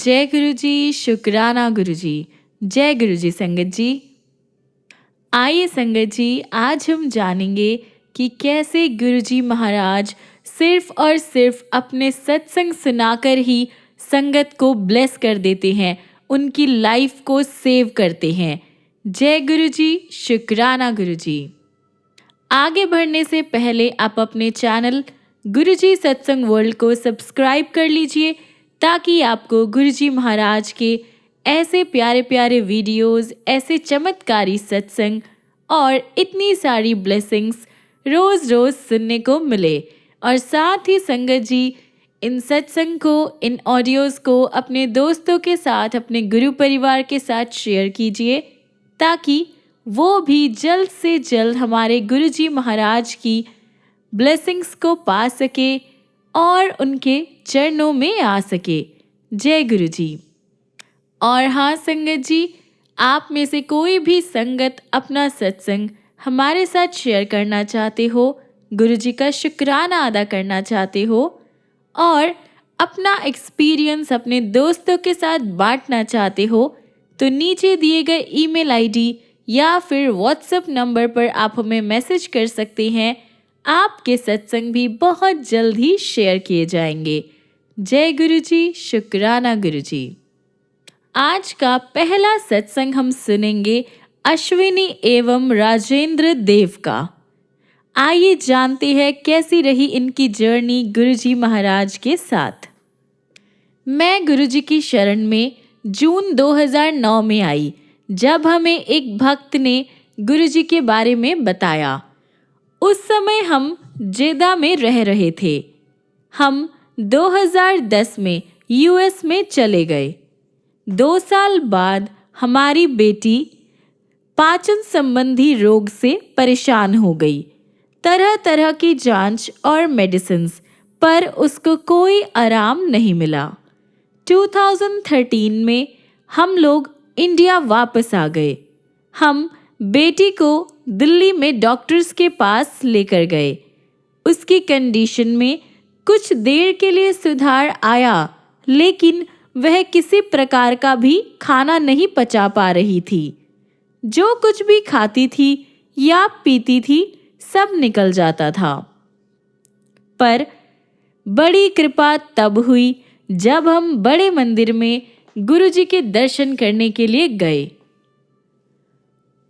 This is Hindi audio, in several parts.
जय गुरु जी, शुक्राना गुरु जी। जय गुरु जी संगत जी। आइए संगत जी, आज हम जानेंगे कि कैसे गुरु जी महाराज सिर्फ और सिर्फ अपने सत्संग सुनाकर ही संगत को ब्लेस कर देते हैं, उनकी लाइफ को सेव करते हैं। जय गुरु जी, शुक्राना गुरु जी। आगे बढ़ने से पहले आप अपने चैनल गुरुजी सत्संग वर्ल्ड को सब्सक्राइब कर लीजिए ताकि आपको गुरुजी महाराज के ऐसे प्यारे प्यारे वीडियोस, ऐसे चमत्कारी सत्संग और इतनी सारी ब्लेसिंग्स रोज़ रोज़ सुनने को मिले। और साथ ही संगत जी, इन सत्संग को, इन ऑडियोज़ को अपने दोस्तों के साथ, अपने गुरु परिवार के साथ शेयर कीजिए ताकि वो भी जल्द से जल्द हमारे गुरुजी महाराज की ब्लेसिंग्स को पा सके और उनके चरणों में आ सके। जय गुरु जी। और हाँ संगत जी, आप में से कोई भी संगत अपना सत्संग हमारे साथ शेयर करना चाहते हो, गुरु जी का शुक्राना अदा करना चाहते हो और अपना एक्सपीरियंस अपने दोस्तों के साथ बांटना चाहते हो, तो नीचे दिए गए ईमेल आईडी या फिर व्हाट्सएप नंबर पर आप हमें मैसेज कर सकते हैं। आपके सत्संग भी बहुत जल्द ही शेयर किए जाएंगे। जय गुरु जी, शुक्राना गुरु जी। आज का पहला सत्संग हम सुनेंगे अश्विनी एवं राजेंद्र देव का। आइए जानते हैं कैसी रही इनकी जर्नी गुरुजी महाराज के साथ। मैं गुरुजी की शरण में जून 2009 में आई, जब हमें एक भक्त ने गुरुजी के बारे में बताया। उस समय हम जेदा में रह रहे थे। हम 2010 में यूएस में चले गए। 2 साल बाद हमारी बेटी पाचन संबंधी रोग से परेशान हो गई। तरह तरह की जांच और मेडिसिन्स, पर उसको कोई आराम नहीं मिला। 2013 में हम लोग इंडिया वापस आ गए। हम बेटी को दिल्ली में डॉक्टर्स के पास लेकर गए। उसकी कंडीशन में कुछ देर के लिए सुधार आया, लेकिन वह किसी प्रकार का भी खाना नहीं पचा पा रही थी। जो कुछ भी खाती थी या पीती थी, सब निकल जाता था। पर बड़ी कृपा तब हुई जब हम बड़े मंदिर में गुरुजी के दर्शन करने के लिए गए।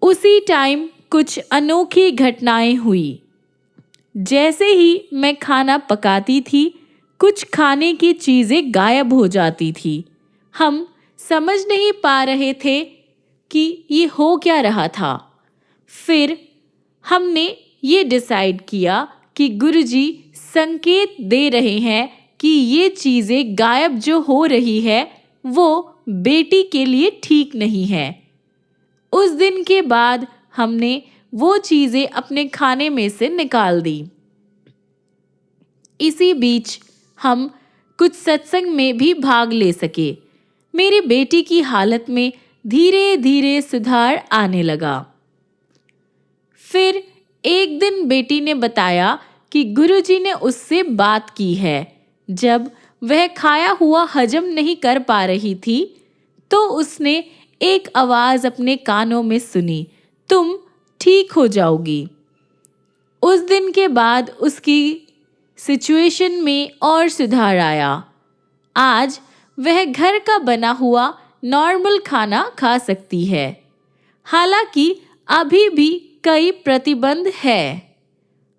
उसी टाइम कुछ अनोखी घटनाएं हुई। जैसे ही मैं खाना पकाती थी, कुछ खाने की चीज़ें गायब हो जाती थी। हम समझ नहीं पा रहे थे कि ये हो क्या रहा था। फिर हमने ये डिसाइड किया कि गुरुजी संकेत दे रहे हैं कि ये चीज़ें गायब जो हो रही है वो बेटी के लिए ठीक नहीं है। उस दिन के बाद हमने वो चीज़ें अपने खाने में से निकाल दी। इसी बीच हम कुछ सत्संग में भी भाग ले सके। मेरी बेटी की हालत में धीरे धीरे सुधार आने लगा। फिर एक दिन बेटी ने बताया कि गुरुजी ने उससे बात की है। जब वह खाया हुआ हजम नहीं कर पा रही थी, तो उसने एक आवाज़ अपने कानों में सुनी, तुम ठीक हो जाओगी। उस दिन के बाद उसकी सिचुएशन में और सुधार आया। आज वह घर का बना हुआ नॉर्मल खाना खा सकती है। हालांकि अभी भी कई प्रतिबंध है।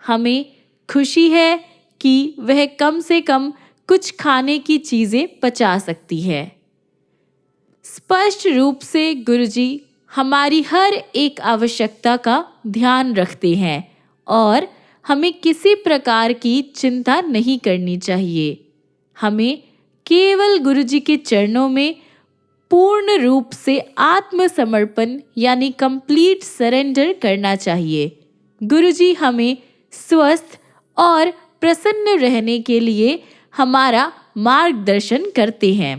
हमें खुशी है कि वह कम से कम कुछ खाने की चीज़ें पचा सकती है। स्पष्ट रूप से गुरुजी हमारी हर एक आवश्यकता का ध्यान रखते हैं और हमें किसी प्रकार की चिंता नहीं करनी चाहिए। हमें केवल गुरुजी के चरणों में पूर्ण रूप से आत्मसमर्पण यानी कंप्लीट सरेंडर करना चाहिए। गुरुजी हमें स्वस्थ और प्रसन्न रहने के लिए हमारा मार्गदर्शन करते हैं।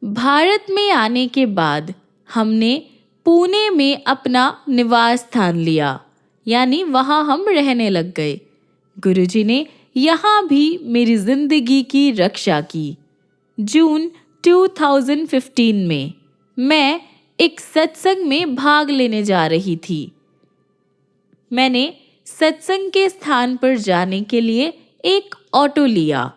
भारत में आने के बाद हमने पुणे में अपना निवास स्थान लिया, यानी वहाँ हम रहने लग गए। गुरुजी ने यहाँ भी मेरी जिंदगी की रक्षा की। जून 2015 में मैं एक सत्संग में भाग लेने जा रही थी। मैंने सत्संग के स्थान पर जाने के लिए एक ऑटो लिया।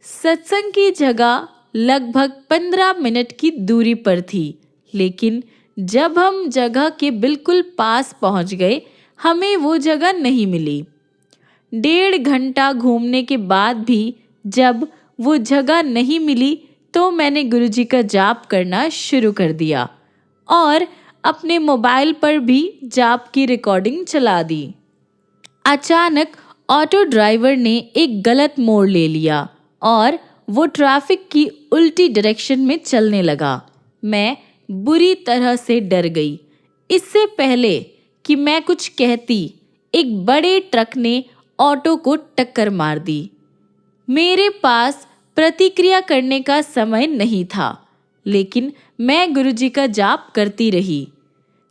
सत्संग की जगह लगभग 15 मिनट की दूरी पर थी, लेकिन जब हम जगह के बिल्कुल पास पहुंच गए, हमें वो जगह नहीं मिली। 1.5 घंटा घूमने के बाद भी जब वो जगह नहीं मिली तो मैंने गुरुजी का जाप करना शुरू कर दिया और अपने मोबाइल पर भी जाप की रिकॉर्डिंग चला दी। अचानक ऑटो ड्राइवर ने एक गलत मोड़ ले लिया और वो ट्रैफिक की उल्टी डायरेक्शन में चलने लगा। मैं बुरी तरह से डर गई। इससे पहले कि मैं कुछ कहती, एक बड़े ट्रक ने ऑटो को टक्कर मार दी। मेरे पास प्रतिक्रिया करने का समय नहीं था, लेकिन मैं गुरुजी का जाप करती रही।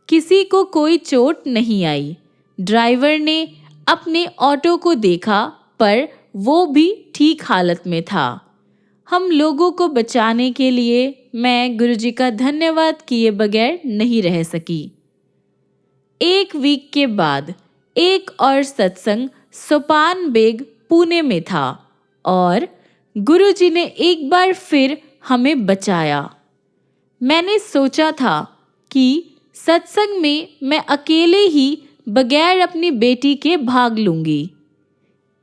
किसी को कोई चोट नहीं आई। ड्राइवर ने अपने ऑटो को देखा, पर वो भी ठीक हालत में था। हम लोगों को बचाने के लिए मैं गुरुजी का धन्यवाद किए बगैर नहीं रह सकी। 1 वीक के बाद एक और सत्संग सोपान बेग पुणे में था और गुरुजी ने एक बार फिर हमें बचाया। मैंने सोचा था कि सत्संग में मैं अकेले ही बगैर अपनी बेटी के भाग लूंगी।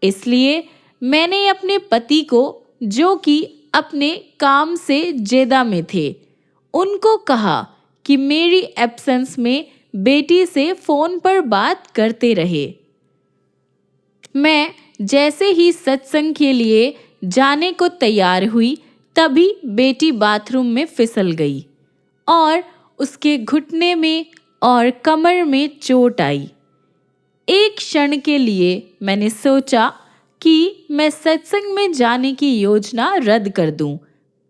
इसलिए मैंने अपने पति को, जो कि अपने काम से जेदा में थे, उनको कहा कि मेरी एब्सेंस में बेटी से फ़ोन पर बात करते रहे। मैं जैसे ही सत्संग के लिए जाने को तैयार हुई, तभी बेटी बाथरूम में फिसल गई और उसके घुटने में और कमर में चोट आई। एक क्षण के लिए मैंने सोचा कि मैं सत्संग में जाने की योजना रद्द कर दूं,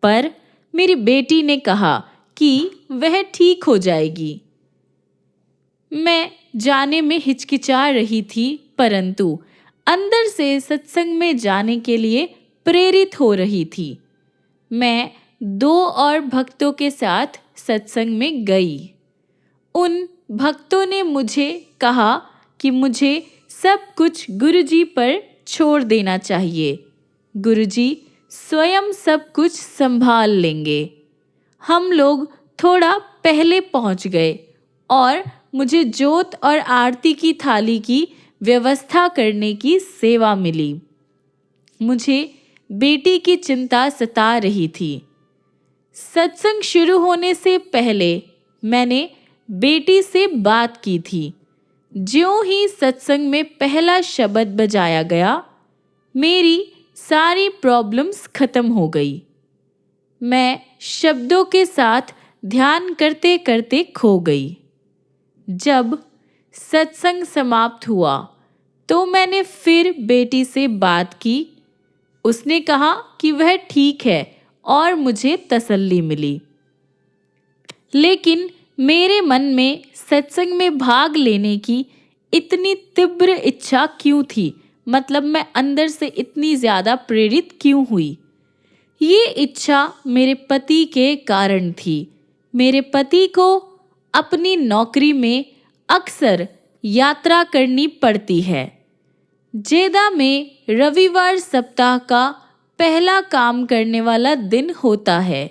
पर मेरी बेटी ने कहा कि वह ठीक हो जाएगी। मैं जाने में हिचकिचा रही थी, परंतु अंदर से सत्संग में जाने के लिए प्रेरित हो रही थी। मैं 2 और भक्तों के साथ सत्संग में गई। उन भक्तों ने मुझे कहा कि मुझे सब कुछ गुरुजी पर छोड़ देना चाहिए। गुरुजी स्वयं सब कुछ संभाल लेंगे। हम लोग थोड़ा पहले पहुंच गए और मुझे जोत और आरती की थाली की व्यवस्था करने की सेवा मिली। मुझे बेटी की चिंता सता रही थी। सत्संग शुरू होने से पहले मैंने बेटी से बात की थी। ज्यों ही सत्संग में पहला शब्द बजाया गया, मेरी सारी प्रॉब्लम्स खत्म हो गई। मैं शब्दों के साथ ध्यान करते करते खो गई। जब सत्संग समाप्त हुआ तो मैंने फिर बेटी से बात की। उसने कहा कि वह ठीक है और मुझे तसल्ली मिली। लेकिन मेरे मन में सत्संग में भाग लेने की इतनी तीव्र इच्छा क्यों थी? मतलब मैं अंदर से इतनी ज़्यादा प्रेरित क्यों हुई? ये इच्छा मेरे पति के कारण थी। मेरे पति को अपनी नौकरी में अक्सर यात्रा करनी पड़ती है। जेदा में रविवार सप्ताह का पहला काम करने वाला दिन होता है।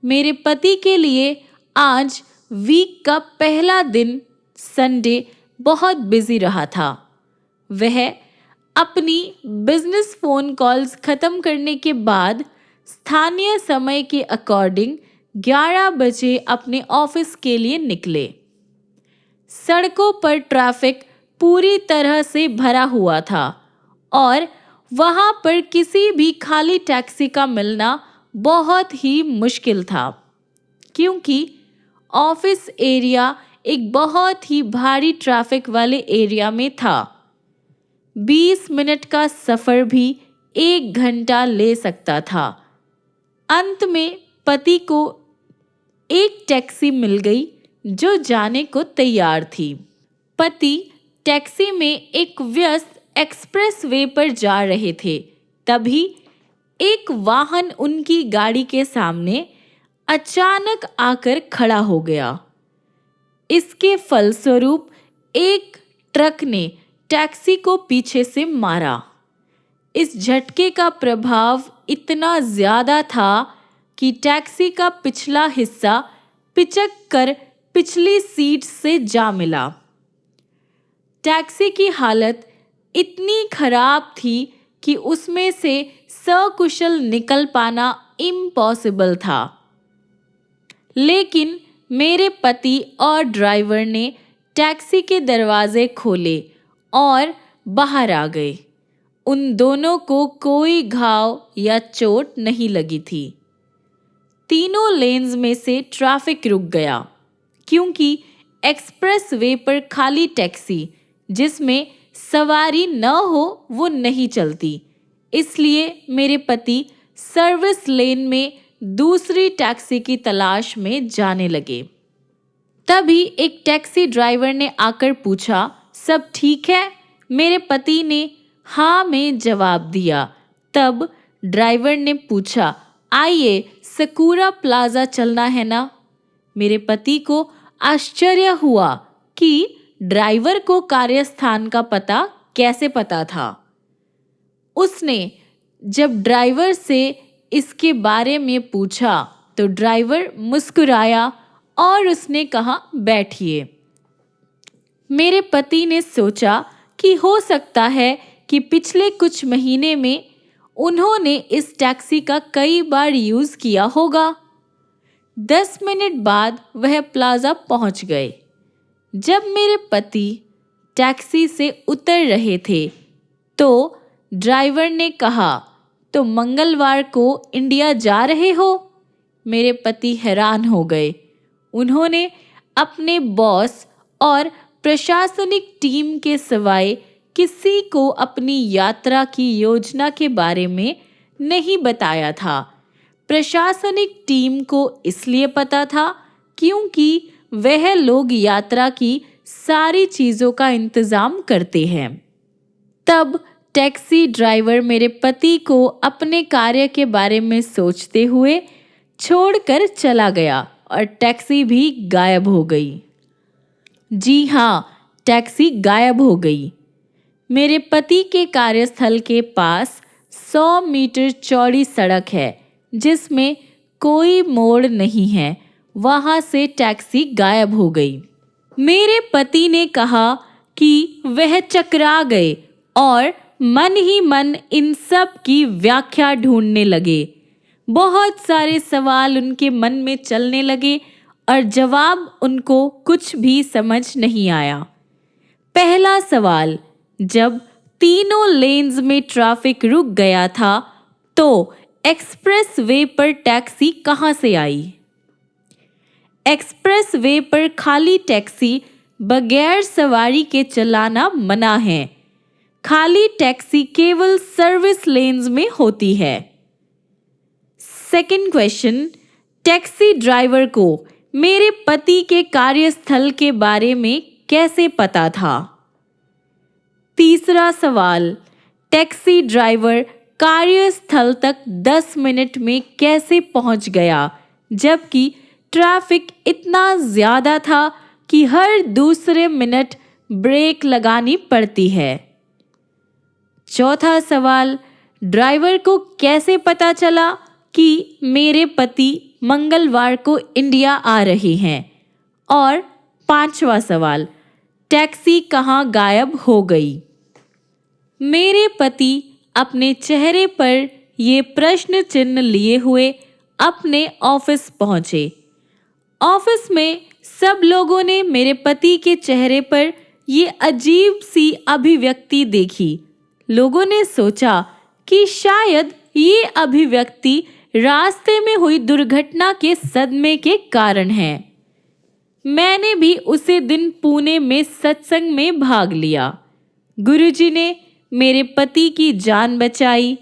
मेरे पति के लिए आज वीक का पहला दिन संडे बहुत बिजी रहा था। वह अपनी बिजनेस फ़ोन कॉल्स ख़त्म करने के बाद स्थानीय समय के अकॉर्डिंग 11 बजे अपने ऑफिस के लिए निकले। सड़कों पर ट्रैफिक पूरी तरह से भरा हुआ था और वहाँ पर किसी भी खाली टैक्सी का मिलना बहुत ही मुश्किल था, क्योंकि ऑफिस एरिया एक बहुत ही भारी ट्रैफिक वाले एरिया में था। 20 मिनट का सफ़र भी 1 घंटा ले सकता था। अंत में पति को एक टैक्सी मिल गई जो जाने को तैयार थी। पति टैक्सी में एक व्यस्त एक्सप्रेस वे पर जा रहे थे। तभी एक वाहन उनकी गाड़ी के सामने अचानक आकर खड़ा हो गया। इसके फलस्वरूप एक ट्रक ने टैक्सी को पीछे से मारा। इस झटके का प्रभाव इतना ज्यादा था कि टैक्सी का पिछला हिस्सा पिचक कर पिछली सीट से जा मिला। टैक्सी की हालत इतनी खराब थी कि उसमें से सकुशल निकल पाना इम्पॉसिबल था। लेकिन मेरे पति और ड्राइवर ने टैक्सी के दरवाजे खोले और बाहर आ गए। उन दोनों को कोई घाव या चोट नहीं लगी थी। तीनों लेन्स में से ट्रैफिक रुक गया क्योंकि एक्सप्रेस वे पर खाली टैक्सी जिसमें सवारी न हो वो नहीं चलती। इसलिए मेरे पति सर्विस लेन में दूसरी टैक्सी की तलाश में जाने लगे। तभी एक टैक्सी ड्राइवर ने आकर पूछा, सब ठीक है? मेरे पति ने हाँ में जवाब दिया। तब ड्राइवर ने पूछा, आइए सकूरा प्लाजा चलना है ना? मेरे पति को आश्चर्य हुआ कि ड्राइवर को कार्यस्थान का पता कैसे पता था। उसने जब ड्राइवर से इसके बारे में पूछा तो ड्राइवर मुस्कुराया और उसने कहा, बैठिए। मेरे पति ने सोचा कि हो सकता है कि पिछले कुछ महीने में उन्होंने इस टैक्सी का कई बार यूज़ किया होगा। 10 मिनट बाद वह प्लाजा पहुंच गए। जब मेरे पति टैक्सी से उतर रहे थे तो ड्राइवर ने कहा, तो मंगलवार को इंडिया जा रहे हो? मेरे पति हैरान हो गए। उन्होंने अपने बॉस और प्रशासनिक टीम के सिवाय किसी को अपनी यात्रा की योजना के बारे में नहीं बताया था। प्रशासनिक टीम को इसलिए पता था क्योंकि वह लोग यात्रा की सारी चीज़ों का इंतज़ाम करते हैं। तब टैक्सी ड्राइवर मेरे पति को अपने कार्य के बारे में सोचते हुए छोड़कर चला गया और टैक्सी भी गायब हो गई। जी हाँ, टैक्सी गायब हो गई। मेरे पति के कार्यस्थल के पास 100 मीटर चौड़ी सड़क है जिसमें कोई मोड़ नहीं है। वहाँ से टैक्सी गायब हो गई। मेरे पति ने कहा कि वह चकरा गए और मन ही मन इन सब की व्याख्या ढूंढने लगे। बहुत सारे सवाल उनके मन में चलने लगे और जवाब उनको कुछ भी समझ नहीं आया। पहला सवाल, जब तीनों लेन्स में ट्रैफिक रुक गया था तो एक्सप्रेस वे पर टैक्सी कहाँ से आई? एक्सप्रेस वे पर खाली टैक्सी बगैर सवारी के चलाना मना है। खाली टैक्सी केवल सर्विस लेन्स में होती है। सेकंड क्वेश्चन, टैक्सी ड्राइवर को मेरे पति के कार्यस्थल के बारे में कैसे पता था? तीसरा सवाल, टैक्सी ड्राइवर कार्यस्थल तक 10 मिनट में कैसे पहुंच गया जबकि ट्रैफिक इतना ज़्यादा था कि हर दूसरे मिनट ब्रेक लगानी पड़ती है। चौथा सवाल, ड्राइवर को कैसे पता चला कि मेरे पति मंगलवार को इंडिया आ रहे हैं? और पांचवा सवाल, टैक्सी कहाँ गायब हो गई? मेरे पति अपने चेहरे पर ये प्रश्न चिन्ह लिए हुए अपने ऑफिस पहुंचे। ऑफिस में सब लोगों ने मेरे पति के चेहरे पर ये अजीब सी अभिव्यक्ति देखी। लोगों ने सोचा कि शायद ये अभिव्यक्ति रास्ते में हुई दुर्घटना के सदमे के कारण है। मैंने भी उसी दिन पुणे में सत्संग में भाग लिया। गुरुजी ने मेरे पति की जान बचाई।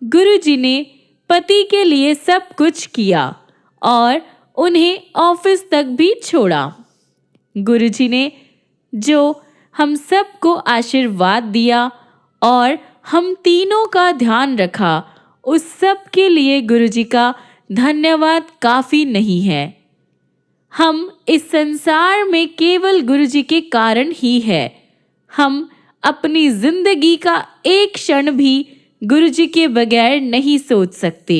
गुरुजी ने पति के लिए सब कुछ किया और उन्हें ऑफिस तक भी छोड़ा। गुरुजी ने जो हम सबको आशीर्वाद दिया और हम तीनों का ध्यान रखा, उस सब के लिए गुरुजी का धन्यवाद काफ़ी नहीं है। हम इस संसार में केवल गुरुजी के कारण ही है। हम अपनी जिंदगी का एक क्षण भी गुरुजी के बगैर नहीं सोच सकते।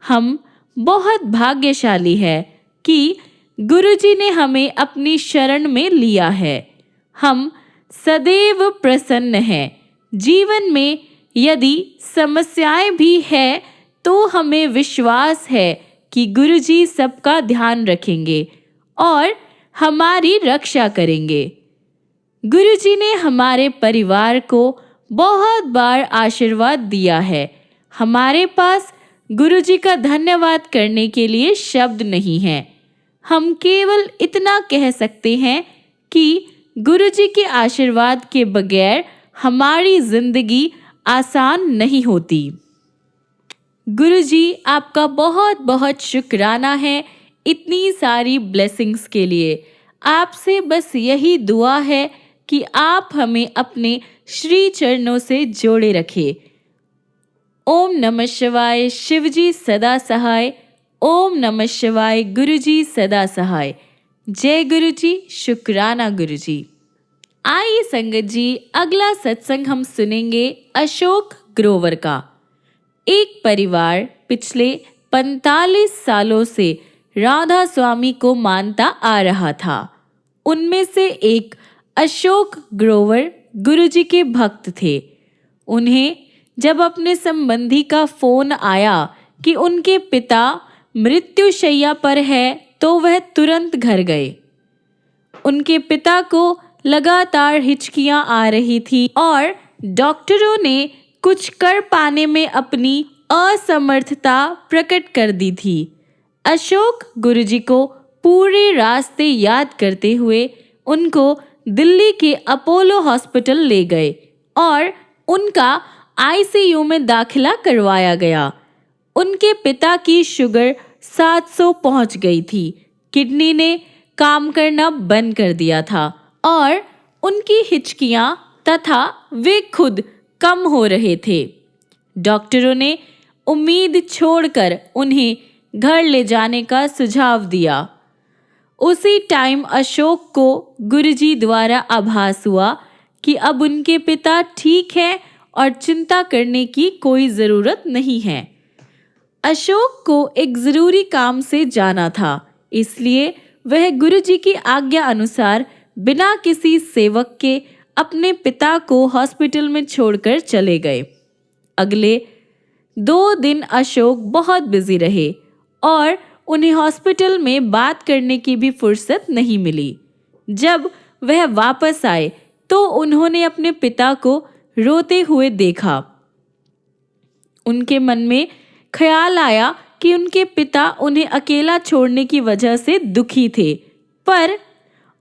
हम बहुत भाग्यशाली है कि गुरुजी ने हमें अपनी शरण में लिया है। हम सदैव प्रसन्न हैं। जीवन में यदि समस्याएं भी है तो हमें विश्वास है कि गुरुजी सबका ध्यान रखेंगे और हमारी रक्षा करेंगे। गुरुजी ने हमारे परिवार को बहुत बार आशीर्वाद दिया है। हमारे पास गुरुजी का धन्यवाद करने के लिए शब्द नहीं हैं। हम केवल इतना कह सकते हैं कि गुरुजी के आशीर्वाद के बगैर हमारी जिंदगी आसान नहीं होती। गुरुजी आपका बहुत बहुत शुक्राना है इतनी सारी ब्लेसिंग्स के लिए। आपसे बस यही दुआ है कि आप हमें अपने श्री चरणों से जोड़े रखें। ओम नमः शिवाय, शिवजी सदा सहाय। ओम नमः शिवाय, गुरुजी सदा सहाय। जय गुरुजी, शुक्राना गुरुजी। आइए संगत जी, अगला सत्संग हम सुनेंगे अशोक ग्रोवर का। एक परिवार पिछले 45 सालों से राधा स्वामी को मानता आ रहा था। उनमें से एक अशोक ग्रोवर गुरुजी के भक्त थे। उन्हें जब अपने संबंधी का फोन आया कि उनके पिता मृत्युशैया पर है तो वह तुरंत घर गए। उनके पिता को लगातार हिचकियां आ रही थी और डॉक्टरों ने कुछ कर पाने में अपनी असमर्थता प्रकट कर दी थी। अशोक गुरुजी को पूरे रास्ते याद करते हुए उनको दिल्ली के अपोलो हॉस्पिटल ले गए और उनका आईसीयू में दाखिला करवाया गया। उनके पिता की शुगर 700 पहुंच गई थी। किडनी ने काम करना बंद कर दिया था और उनकी हिचकियां तथा वे खुद कम हो रहे थे। डॉक्टरों ने उम्मीद छोड़कर उन्हें घर ले जाने का सुझाव दिया। उसी टाइम अशोक को गुरुजी द्वारा आभास हुआ कि अब उनके पिता ठीक हैं और चिंता करने की कोई ज़रूरत नहीं है। अशोक को एक ज़रूरी काम से जाना था, इसलिए वह गुरुजी की आज्ञा अनुसार बिना किसी सेवक के अपने पिता को हॉस्पिटल में छोड़कर चले गए। अगले 2 दिन अशोक बहुत बिजी रहे और उन्हें हॉस्पिटल में बात करने की भी फुर्सत नहीं मिली। जब वह वापस आए तो उन्होंने अपने पिता को रोते हुए देखा। उनके मन में ख्याल आया कि उनके पिता उन्हें अकेला छोड़ने की वजह से दुखी थे, पर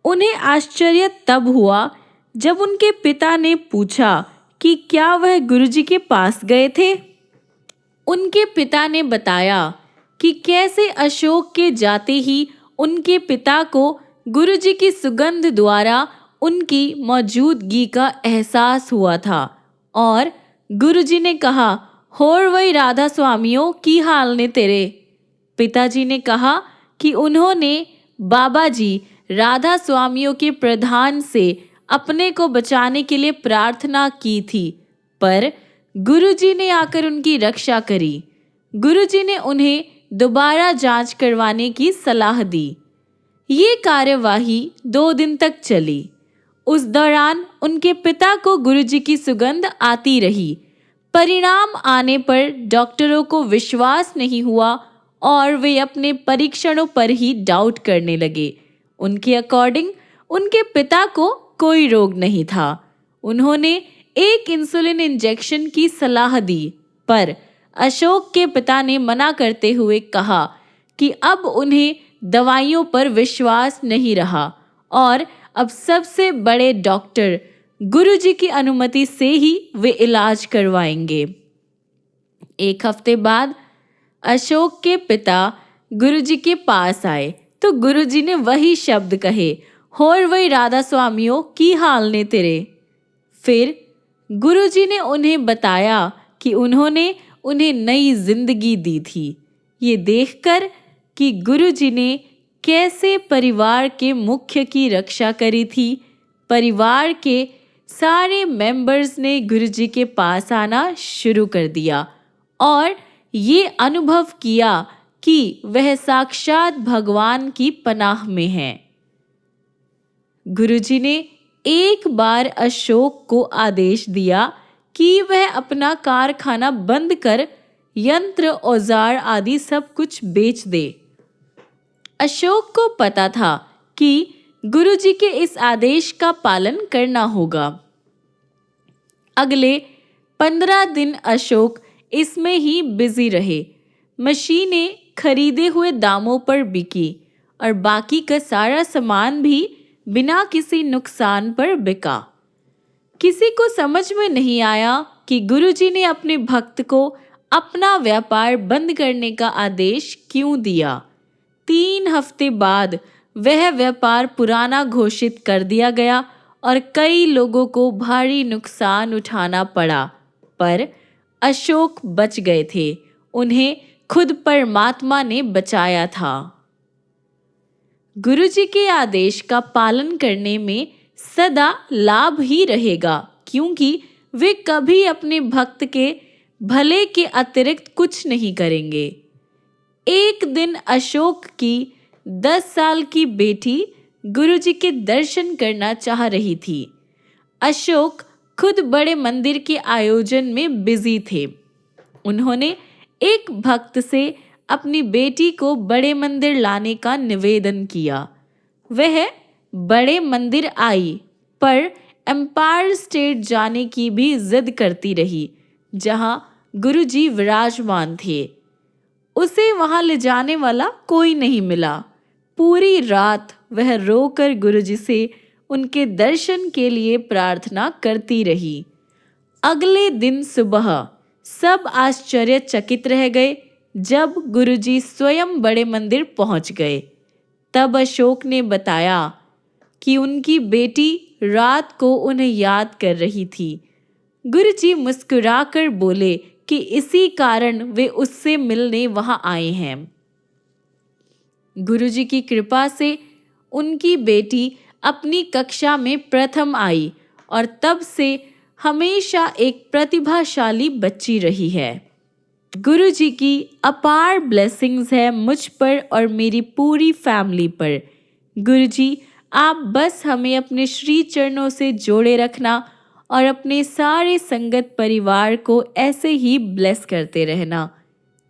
उन्हें आश्चर्य तब हुआ जब उनके पिता ने पूछा कि क्या वह गुरुजी के पास गए थे। उनके पिता ने बताया कि कैसे अशोक के जाते ही उनके पिता को गुरुजी की सुगंध द्वारा उनकी मौजूदगी का एहसास हुआ था और गुरुजी ने कहा, होर वही राधा स्वामियों की हाल ने तेरे। पिताजी ने कहा कि उन्होंने बाबा जी राधा स्वामियों के प्रधान से अपने को बचाने के लिए प्रार्थना की थी, पर गुरुजी ने आकर उनकी रक्षा करी। गुरुजी ने उन्हें दोबारा जांच करवाने की सलाह दी। ये कार्यवाही 2 दिन तक चली। उस दौरान उनके पिता को गुरुजी की सुगंध आती रही। परिणाम आने पर डॉक्टरों को विश्वास नहीं हुआ और वे अपने परीक्षणों पर ही डाउट करने लगे। उनके अकॉर्डिंग उनके पिता को कोई रोग नहीं था। उन्होंने एक इंसुलिन इंजेक्शन की सलाह दी, पर अशोक के पिता ने मना करते हुए कहा कि अब उन्हें दवाइयों पर विश्वास नहीं रहा और अब सबसे बड़े डॉक्टर गुरुजी की अनुमति से ही वे इलाज करवाएंगे। 1 हफ्ते बाद अशोक के पिता गुरुजी के पास आए तो गुरुजी ने वही शब्द कहे, होर वही राधा स्वामियों की हाल ने तेरे। फिर गुरुजी ने उन्हें बताया कि उन्होंने उन्हें नई जिंदगी दी थी। ये देखकर कि गुरुजी ने कैसे परिवार के मुख्य की रक्षा करी थी, परिवार के सारे मेंबर्स ने गुरुजी के पास आना शुरू कर दिया और ये अनुभव किया कि वह साक्षात भगवान की पनाह में हैं। गुरुजी ने एक बार अशोक को आदेश दिया कि वह अपना कारखाना बंद कर यंत्र औजार आदि सब कुछ बेच दे। अशोक को पता था कि गुरुजी के इस आदेश का पालन करना होगा। अगले 15 दिन अशोक इसमें ही बिजी रहे। मशीनें खरीदे हुए दामों पर बिकी और बाकी का सारा सामान भी बिना किसी नुकसान पर बिका। किसी को समझ में नहीं आया कि गुरुजी ने अपने भक्त को अपना व्यापार बंद करने का आदेश क्यों दिया। 3 हफ्ते बाद वह व्यापार पुराना घोषित कर दिया गया और कई लोगों को भारी नुकसान उठाना पड़ा, पर अशोक बच गए थे। उन्हें खुद परमात्मा ने बचाया था। गुरुजी के आदेश का पालन करने में सदा लाभ ही रहेगा, क्योंकि वे कभी अपने भक्त के भले के अतिरिक्त कुछ नहीं करेंगे। एक दिन अशोक की 10 साल की बेटी गुरुजी के दर्शन करना चाह रही थी। अशोक खुद बड़े मंदिर के आयोजन में बिजी थे। उन्होंने एक भक्त से अपनी बेटी को बड़े मंदिर लाने का निवेदन किया। वह बड़े मंदिर आई, पर एम्पायर स्टेट जाने की भी जिद करती रही, जहां गुरुजी विराजमान थे। उसे वहां ले जाने वाला कोई नहीं मिला। पूरी रात वह रोकर गुरुजी से उनके दर्शन के लिए प्रार्थना करती रही। अगले दिन सुबह सब आश्चर्यचकित रह गए जब गुरुजी स्वयं बड़े मंदिर पहुंच गए। तब अशोक ने बताया कि उनकी बेटी रात को उन्हें याद कर रही थी। गुरुजी मुस्कुराकर बोले कि इसी कारण वे उससे मिलने वहां आए हैं। गुरुजी की कृपा से उनकी बेटी अपनी कक्षा में प्रथम आई और तब से हमेशा एक प्रतिभाशाली बच्ची रही है। गुरुजी की अपार ब्लेसिंग्स है मुझ पर और मेरी पूरी फैमिली पर। गुरुजी, आप बस हमें अपने श्री चरणों से जोड़े रखना और अपने सारे संगत परिवार को ऐसे ही ब्लेस करते रहना।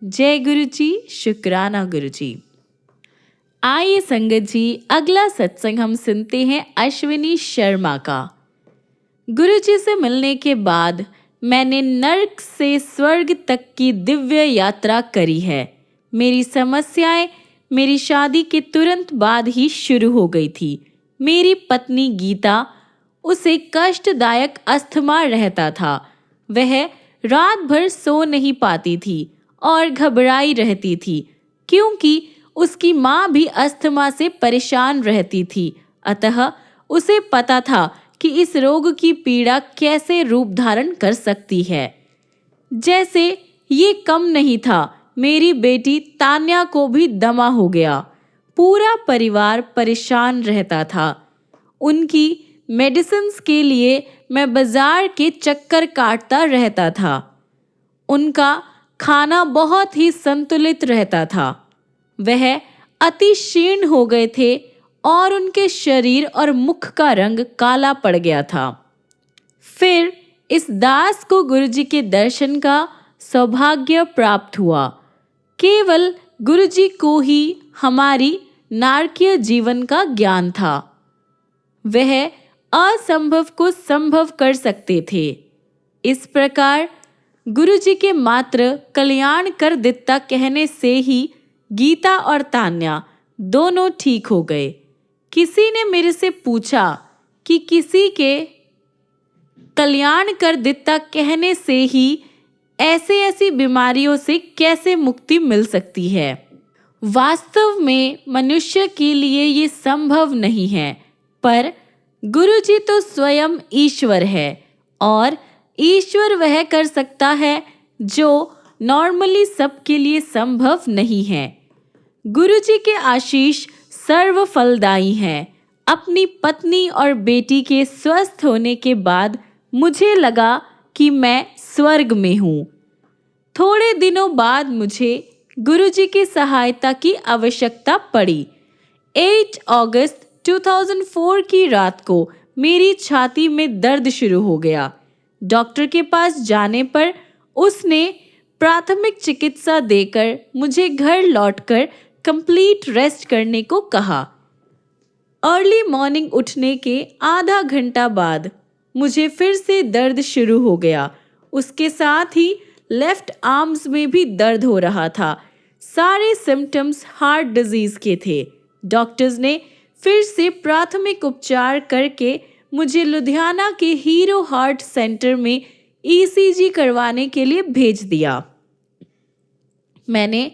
जय गुरुजी, शुक्राना गुरुजी। आइए संगत जी, अगला सत्संग हम सुनते हैं अश्विनी शर्मा का। गुरुजी से मिलने के बाद मैंने नर्क से स्वर्ग तक की दिव्य यात्रा करी है। मेरी समस्याएं मेरी शादी के तुरंत बाद ही शुरू हो गई थी। मेरी पत्नी गीता, उसे कष्टदायक अस्थमा रहता था। वह रात भर सो नहीं पाती थी और घबराई रहती थी, क्योंकि उसकी माँ भी अस्थमा से परेशान रहती थी। अतः उसे पता था कि इस रोग की पीड़ा कैसे रूप धारण कर सकती है। जैसे ये कम नहीं था, मेरी बेटी तान्या को भी दमा हो गया। पूरा परिवार परेशान रहता था। उनकी मेडिसिन्स के लिए मैं बाजार के चक्कर काटता रहता था। उनका खाना बहुत ही संतुलित रहता था। वह अति क्षीण हो गए थे और उनके शरीर और मुख का रंग काला पड़ गया था। फिर इस दास को गुरुजी के दर्शन का सौभाग्य प्राप्त हुआ। केवल गुरुजी को ही हमारी नारकीय जीवन का ज्ञान था। वह असंभव को संभव कर सकते थे। इस प्रकार गुरुजी के मात्र कल्याण कर दित्ता कहने से ही गीता और तान्या दोनों ठीक हो गए। किसी ने मेरे से पूछा कि किसी के कल्याण कर दित्ता कहने से ही ऐसी बीमारियों से कैसे मुक्ति मिल सकती है। वास्तव में मनुष्य के लिए ये संभव नहीं है, पर गुरुजी तो स्वयं ईश्वर है और ईश्वर वह कर सकता है जो नॉर्मली सबके लिए संभव नहीं है। गुरुजी के आशीष सर्व फलदायी हैं। अपनी पत्नी और बेटी के स्वस्थ होने के बाद मुझे लगा कि मैं स्वर्ग में हूँ। थोड़े दिनों बाद मुझे गुरुजी की सहायता की आवश्यकता पड़ी। 8 अगस्त 2004 की रात को मेरी छाती में दर्द शुरू हो गया। डॉक्टर के पास जाने पर उसने प्राथमिक चिकित्सा देकर मुझे घर लौटकर कंप्लीट रेस्ट करने को कहा। अर्ली मॉर्निंग उठने के आधा घंटा बाद मुझे फिर से दर्द शुरू हो गया। उसके साथ ही लेफ्ट आर्म्स में भी दर्द हो रहा था। सारे सिम्टम्स हार्ट डिजीज के थे। डॉक्टर्स ने फिर से प्राथमिक उपचार करके मुझे लुधियाना के हीरो हार्ट सेंटर में ईसीजी करवाने के लिए भेज दिया। मैंने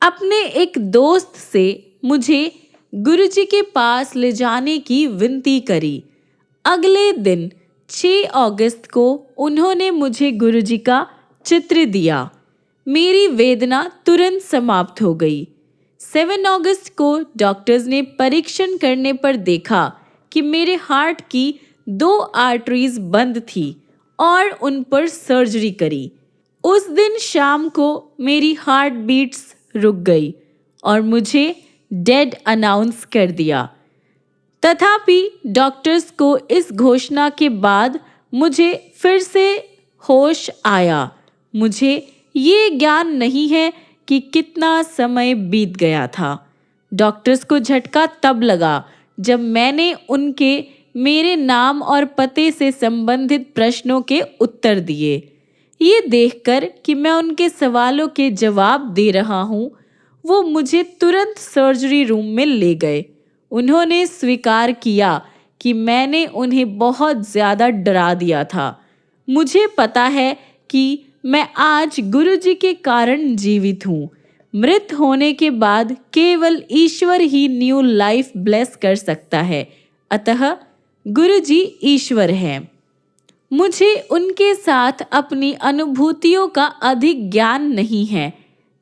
अपने एक दोस्त से मुझे गुरुजी के पास ले जाने की विनती करी। अगले दिन 6 अगस्त को उन्होंने मुझे गुरुजी का चित्र दिया। मेरी वेदना तुरंत समाप्त हो गई। 7 अगस्त को डॉक्टर्स ने परीक्षण करने पर देखा कि मेरे हार्ट की 2 आर्टरीज बंद थी और उन पर सर्जरी करी। उस दिन शाम को मेरी हार्ट बीट्स रुक गई और मुझे डेड अनाउंस कर दिया। तथापि डॉक्टर्स को इस घोषणा के बाद मुझे फिर से होश आया। मुझे ये ज्ञान नहीं है कि कितना समय बीत गया था। डॉक्टर्स को झटका तब लगा जब मैंने उनके मेरे नाम और पते से संबंधित प्रश्नों के उत्तर दिए। ये देखकर कि मैं उनके सवालों के जवाब दे रहा हूँ, वो मुझे तुरंत सर्जरी रूम में ले गए। उन्होंने स्वीकार किया कि मैंने उन्हें बहुत ज़्यादा डरा दिया था। मुझे पता है कि मैं आज गुरुजी के कारण जीवित हूँ। मृत होने के बाद केवल ईश्वर ही न्यू लाइफ ब्लेस कर सकता है। अतः गुरुजी ईश्वर हैं। मुझे उनके साथ अपनी अनुभूतियों का अधिक ज्ञान नहीं है।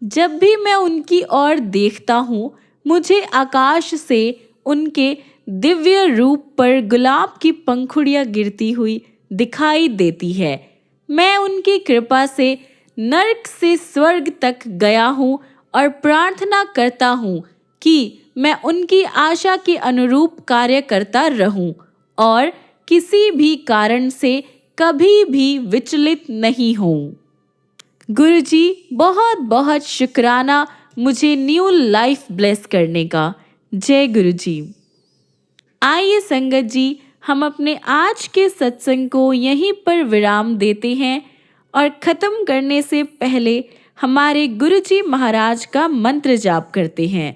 जब भी मैं उनकी ओर देखता हूँ, मुझे आकाश से उनके दिव्य रूप पर गुलाब की पंखुड़ियाँ गिरती हुई दिखाई देती है। मैं उनकी कृपा से नर्क से स्वर्ग तक गया हूँ और प्रार्थना करता हूँ कि मैं उनकी आशा के अनुरूप कार्य करता रहूं और किसी भी कारण से कभी भी विचलित नहीं हूँ। गुरुजी बहुत बहुत शुक्राना मुझे न्यू लाइफ ब्लेस करने का। जय गुरुजी। आइए संगत जी, हम अपने आज के सत्संग को यहीं पर विराम देते हैं और ख़त्म करने से पहले हमारे गुरुजी महाराज का मंत्र जाप करते हैं।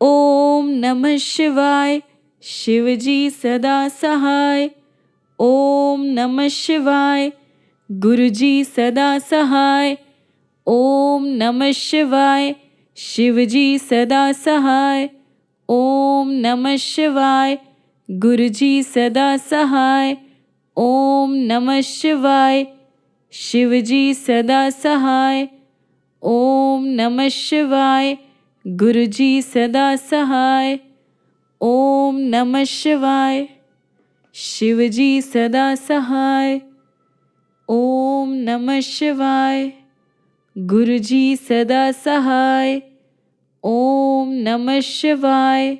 ओम नमः शिवाय, शिवजी सदा सहाय। ओम नमः शिवाय, गुरुजी सदा सहाय। ओम नमः शिवाय, शिवजी सदा सहाय। ओम नमः शिवाय, गुरुजी सदा सहाय। ओम नमः शिवाय, शिवजी सदा सहाय। ओम नमः शिवाय, गुरुजी सदा सहाय। ओम नमः शिवाय, शिवजी सदा सहाय। ओम नमः शिवाय, गुरुजी सदा सहाय। ओम नमः शिवाय,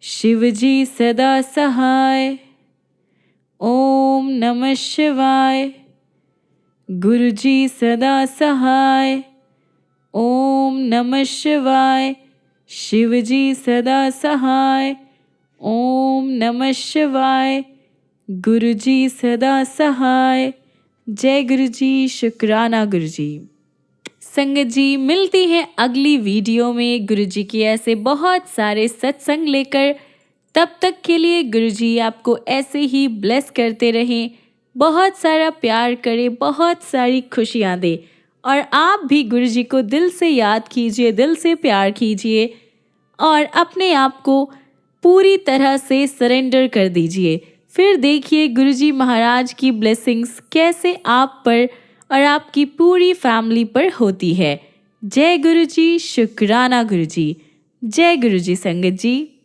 शिवजी सदा सहाय। ओम नमः शिवाय, गुरुजी सदा सहाय। ओम नमः शिवाय, शिवजी सदा सहाय। ओम नमः शिवाय, गुरुजी सदा सहाय। जय गुरुजी। शुक्राना गुरुजी। संगत जी, मिलते हैं अगली वीडियो में गुरुजी के ऐसे बहुत सारे सत्संग लेकर। तब तक के लिए गुरुजी आपको ऐसे ही ब्लेस करते रहें, बहुत सारा प्यार करें, बहुत सारी खुशियाँ दे। और आप भी गुरुजी को दिल से याद कीजिए, दिल से प्यार कीजिए और अपने आप को पूरी तरह से सरेंडर कर दीजिए। फिर देखिए गुरुजी महाराज की ब्लेसिंग्स कैसे आप पर और आपकी पूरी फैमिली पर होती है। जय गुरु जी, शुक्राना गुरु जी। जय गुरु जी संगत जी।